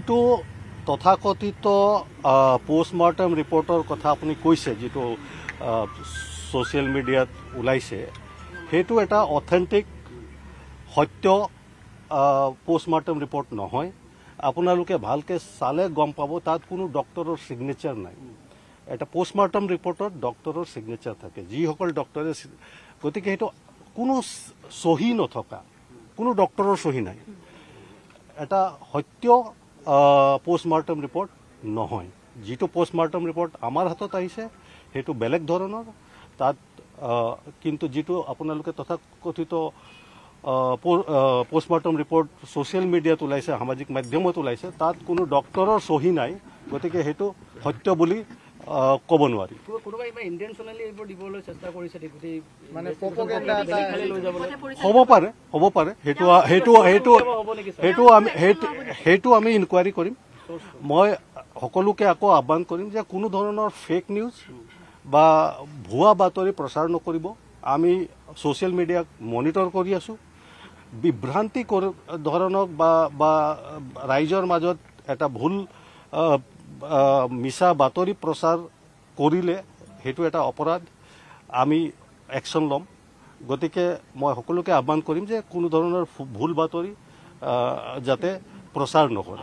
যিটো তথাকথিত পোষ্টমৰ্টেম ৰিপৰ্টৰ কথা আপুনি কৈছে, যিটো ছ'চিয়েল মিডিয়াত ওলাইছে, সেইটো এটা অথেণ্টিক সত্য পোষ্টমৰ্টেম ৰিপৰ্ট নহয়। আপোনালোকে ভালকৈ চালে গম পাব, তাত কোনো ডক্টৰৰ ছিগনেচাৰ নাই। এটা পোষ্টমৰ্টেম ৰিপৰ্টত ডক্টৰৰ ছিগনেচাৰ থাকে, যিসকল ডক্টৰে, গতিকে সেইটো কোনো চহী নথকা, কোনো ডক্টৰৰ চহী নাই। এটা সত্য পোষ্টমৰ্টেম ৰিপৰ্ট নহয়। যিটো পোষ্টমৰ্টেম ৰিপৰ্ট আমাৰ হাতত আহিছে সেইটো বেলেগ ধৰণৰ। তাত কিন্তু যিটো আপোনালোকে তথাকথিত পোষ্টমৰ্টেম ৰিপৰ্ট ছ'চিয়েল মিডিয়াত ওলাইছে, সামাজিক মাধ্যমত ওলাইছে, তাত কোনো ডক্টৰৰ চহী নাই। গতিকে সেইটো সত্য বুলি ক'ব নোৱাৰি। হ'ব পাৰে সেইটো আমি ইনকুৱাৰী কৰিম। মই সকলোকে আকৌ আহ্বান কৰিম যে কোনো ধৰণৰ ফেক নিউজ বা ভুৱা বাতৰি প্ৰচাৰ নকৰিব। আমি ছ'চিয়েল মিডিয়াক মনিটৰ কৰি আছোঁ। বিভ্ৰান্তি ধৰণক বা ৰাইজৰ মাজত এটা ভুল মিছা বাতৰি প্ৰচাৰ কৰিলে সেইটো এটা অপৰাধ, আমি একশ্যন ল'ম। গতিকে মই সকলোকে আহ্বান কৰিম যে কোনো ধৰণৰ ভুল বাতৰি যাতে প্ৰচাৰ নকৰে।